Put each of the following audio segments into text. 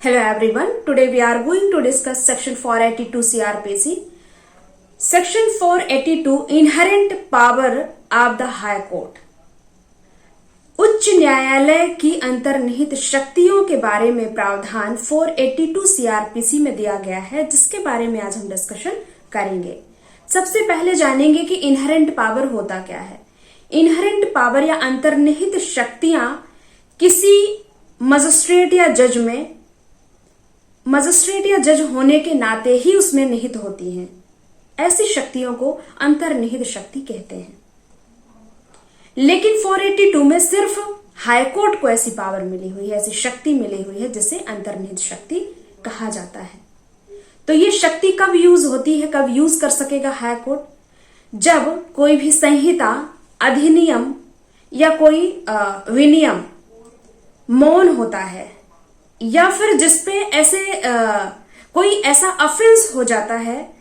Hello everyone. Today we are going to discuss section 482 CRPC. Section 482 Inherent Power of the High Court. उच्च न्यायालय की अंतर्निहित शक्तियों के बारे में प्रावधान 482 CRPC में दिया गया है, जिसके बारे में आज हम डिस्कशन करेंगे। सबसे पहले जानेंगे कि इनहेरेंट पावर होता क्या है। इनहेरेंट पावर या अंतर्निहित शक्तियां किसी मजिस्ट्रेट या जज होने के नाते ही उसमें निहित होती हैं। ऐसी शक्तियों को अंतर्निहित शक्ति कहते हैं। लेकिन 482 में सिर्फ हाईकोर्ट को ऐसी पावर मिली हुई है, ऐसी शक्ति मिली हुई है जिसे अंतर्निहित शक्ति कहा जाता है। तो ये शक्ति कब यूज होती है, कब यूज कर सकेगा हाईकोर्ट? जब कोई भी संहिता, अधिनियम या कोई विनियम मौन होता है, या फिर जिसपे ऐसे कोई ऐसा ऑफेंस हो जाता है,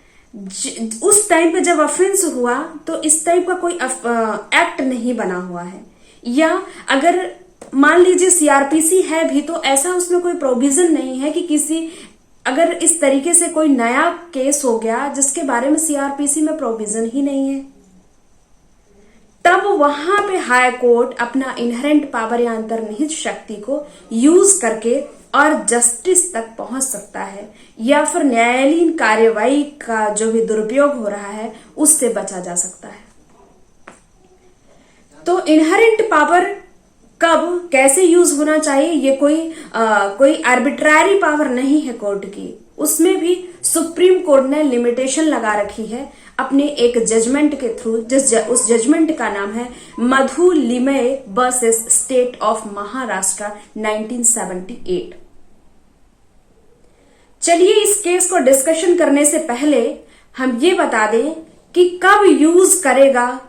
उस टाइम पे जब ऑफेंस हुआ तो इस टाइप का कोई एक्ट नहीं बना हुआ है, या अगर मान लीजिए सीआरपीसी है भी तो ऐसा उसमें कोई प्रोविजन नहीं है कि किसी अगर इस तरीके से कोई नया केस हो गया जिसके बारे में सीआरपीसी में प्रोविजन ही नहीं है, तब वहां पे हाई कोर्ट अपना इनहेरेंट पावर या अंतर्निहित शक्ति को यूज करके और जस्टिस तक पहुंच सकता है, या फिर न्यायालयीन कार्यवाही का जो भी दुरुपयोग हो रहा है उससे बचा जा सकता है। तो इनहेरेंट पावर कब कैसे यूज होना चाहिए, ये कोई आर्बिट्ररी पावर नहीं है कोर्ट की। उसमें भी सुप्रीम कोर्ट ने लिमिटेशन लगा रखी है अपने एक जजमेंट के थ्रू, उस जजमेंट का नाम है Madhu Limaye versus state of Maharashtra 1978। चलिए इस केस को डिस्कशन करने से पहले हम ये बता दें कि कब यूज करेगा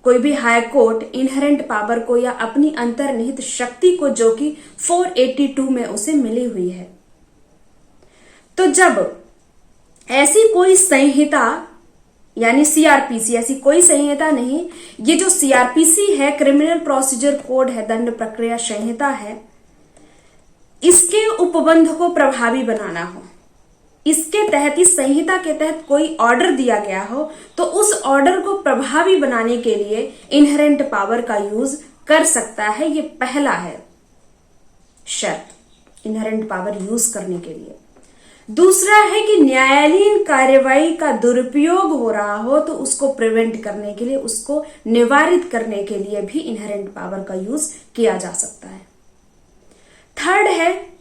कोई भी हाई कोर्ट इनहेरेंट पावर को या अपनी अंतर्निहित शक्ति को, जो कि 482 में उसे मिली हुई है। तो जब ऐसी कोई संहिता यानी सीआरपीसी, ऐसी कोई संहिता नहीं, ये जो सीआरपीसी है, क्रिमिनल प्रोसीजर कोड है, दंड प्रक्रिया संहिता है, इसके उपबंध को प्रभावी बनाना हो, इसके तहत, इस संहिता के तहत कोई ऑर्डर दिया गया हो, तो उस ऑर्डर को प्रभावी बनाने के लिए इनहेरेंट पावर का यूज कर सकता है। ये पहला है शर्त इनहेरेंट पावर यूज करने के लिए। दूसरा है कि न्यायालयीन कार्यवाही का दुरुपयोग हो रहा हो तो उसको प्रिवेंट करने के लिए, उसको निवारित करने के लिए भी इनहेरेंट पावर का यूज किया जा सकता है। थर्ड है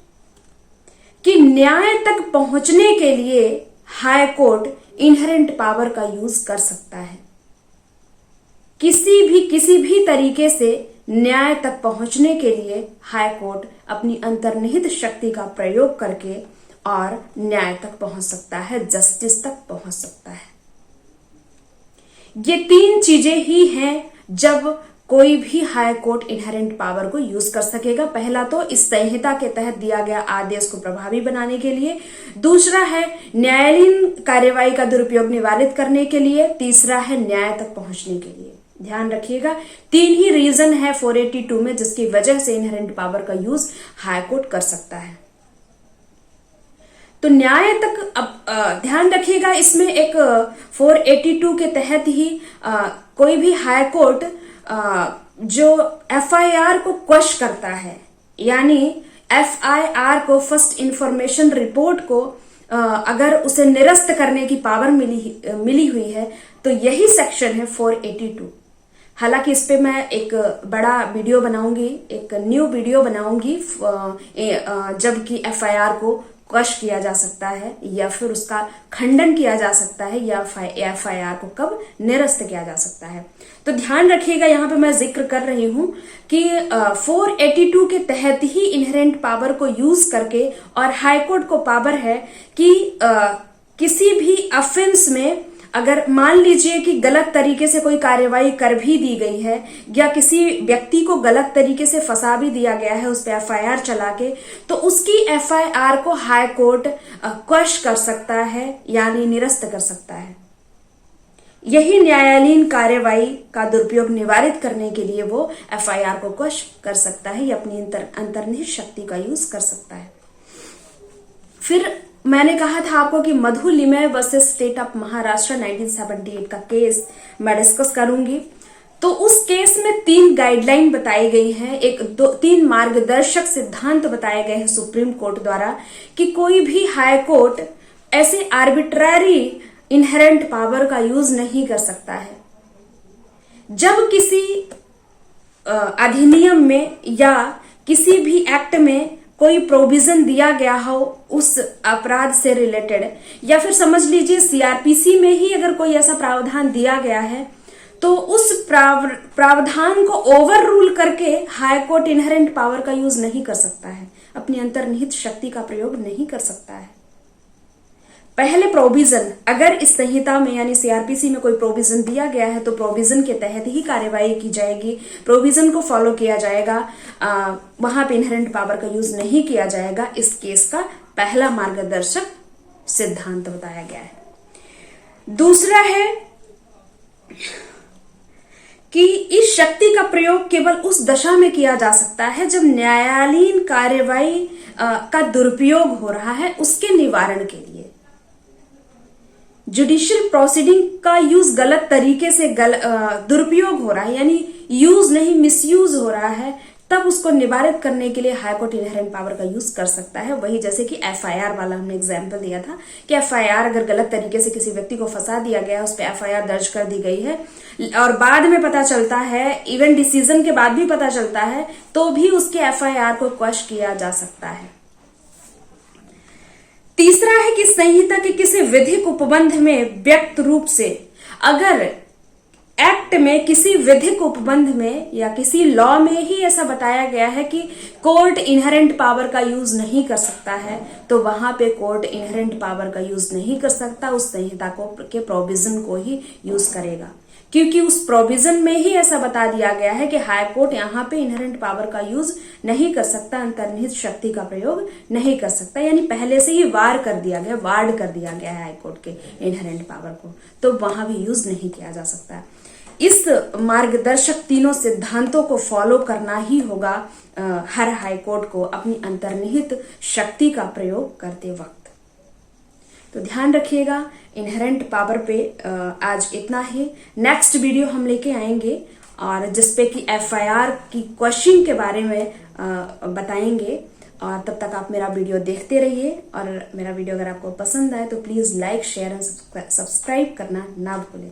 कि न्याय तक पहुंचने के लिए हाई कोर्ट इनहेरेंट पावर का यूज कर सकता है। किसी भी तरीके से न्याय तक पहुंचने के लिए हाई कोर्ट अपनी अंतर्निहित शक्ति का प्रयोग करके और न्याय तक पहुंच सकता है, जस्टिस तक पहुंच सकता है। ये तीन चीजें ही हैं जब कोई भी हाई कोर्ट इनहेरेंट पावर को यूज कर सकेगा। पहला तो इस संहिता के तहत दिया गया आदेश को प्रभावी बनाने के लिए, दूसरा है न्यायालयीन कार्यवाही का दुरुपयोग निवारित करने के लिए, तीसरा है न्याय तक पहुंचने के लिए। ध्यान रखिएगा, तीन ही रीजन है 482 में जिसकी वजह से इनहेरेंट पावर का यूज हाई कोर्ट कर सकता है। तो न्याय तक अब ध्यान रखिएगा, इसमें एक 482 के तहत ही कोई भी हाई कोर्ट जो एफआईआर को क्वश करता है, यानी एफआईआर को, फर्स्ट इंफॉर्मेशन रिपोर्ट को अगर उसे निरस्त करने की पावर मिली हुई है, तो यही सेक्शन है 482। हालांकि इस पे मैं एक बड़ा वीडियो बनाऊंगी, एक न्यू वीडियो बनाऊंगी, जबकि एफआईआर को क्वश किया जा सकता है या फिर उसका खंडन किया जा सकता है, या एफआईआर को कब निरस्त किया जा सकता है। तो ध्यान रखिएगा, यहां पे मैं जिक्र कर रही हूं कि 482 के तहत ही इनहेरेंट पावर को यूज करके, और हाईकोर्ट को पावर है कि किसी भी ऑफेंस में अगर मान लीजिए कि गलत तरीके से कोई कार्यवाही कर भी दी गई है, या किसी व्यक्ति को गलत तरीके से फंसा भी दिया गया है उस पर एफआईआर चला के, तो उसकी एफआईआर को हाई कोर्ट क्वश कर सकता है, यानी निरस्त कर सकता है। यही न्यायालयीन कार्यवाही का दुरुपयोग निवारित करने के लिए वो एफआईआर को क्वश कर सकता है या अपनी अंतर्निहित शक्ति का यूज कर सकता है। फिर मैंने कहा था आपको कि Madhu Limaye versus state of Maharashtra 1978 का केस मैं डिस्कस करूंगी। तो उस केस में 3 गाइडलाइन बताई गई हैं, 3 मार्गदर्शक सिद्धांत बताए गए हैं सुप्रीम कोर्ट द्वारा कि कोई भी हाई कोर्ट ऐसे आर्बिट्ररी इनहेरेंट पावर का यूज नहीं कर सकता है। जब किसी अधिनियम में या किसी भी एक्ट में कोई प्रोविजन दिया गया हो उस अपराध से रिलेटेड, या फिर समझ लीजिए सीआरपीसी में ही अगर कोई ऐसा प्रावधान दिया गया है, तो उस प्रावधान को ओवर रूल करके हाई कोर्ट इनहेरेंट पावर का यूज नहीं कर सकता है, अपनी अंतर्निहित शक्ति का प्रयोग नहीं कर सकता है। पहले प्रोविजन, अगर इस संहिता में यानी सीआरपीसी में कोई प्रोविजन दिया गया है तो प्रोविजन के तहत ही कार्यवाही की जाएगी, प्रोविजन को फॉलो किया जाएगा, वहां पे इनहेरेंट पावर का यूज नहीं किया जाएगा। इस केस का पहला मार्गदर्शक सिद्धांत बताया गया है। दूसरा है कि इस शक्ति का प्रयोग केवल उस दशा में किया जा सकता है जब न्यायालयीन कार्यवाही का दुरुपयोग हो रहा है, उसके निवारण के लिए। जुडिशियल प्रोसीडिंग का यूज गलत तरीके से दुरुपयोग हो रहा है, यानी यूज नहीं मिसयूज हो रहा है, तब उसको निवारित करने के लिए हाई कोर्ट इनहेरेंट पावर का यूज कर सकता है। वही जैसे कि एफआईआर वाला हमने एग्जांपल दिया था कि एफआईआर अगर गलत तरीके से किसी व्यक्ति को फंसा दिया गया है, उस पर एफआईआर दर्ज कर दी गई है और बाद में पता चलता है, इवन डिसीजन के बाद भी पता चलता है, तो भी उसके एफआईआर को क्वैश किया जा सकता है। तीसरा है कि संहिता के किसी विधिक उपबंध में व्यक्त रूप से, अगर एक्ट में किसी विधिक उपबंध में या किसी लॉ में ही ऐसा बताया गया है कि कोर्ट इनहेरेंट पावर का यूज नहीं कर सकता है, तो वहां पे कोर्ट इनहेरेंट पावर का यूज नहीं कर सकता, उस संहिता के प्रोविजन को ही यूज करेगा, क्योंकि उस प्रोविजन में ही ऐसा बता दिया गया है कि हाई कोर्ट यहाँ पे इनहेरेंट पावर का यूज नहीं कर सकता, अंतर्निहित शक्ति का प्रयोग नहीं कर सकता, यानी पहले से ही वार्ड कर दिया गया है हाई कोर्ट के इनहेरेंट पावर को, तो वहां भी यूज नहीं किया जा सकता। इस मार्गदर्शक तीनों सिद्धांतों को फॉलो करना ही होगा हर हाई कोर्ट को अपनी अंतर्निहित शक्ति का प्रयोग करते वक्त। तो ध्यान रखिएगा, इनहेरेंट पावर पे आज इतना ही। नेक्स्ट वीडियो हम लेके आएंगे और जिसपे कि एफआईआर की क्वेश्चन के बारे में बताएंगे, और तब तक आप मेरा वीडियो देखते रहिए। और मेरा वीडियो अगर आपको पसंद आए तो please like, share and subscribe करना ना भूलें।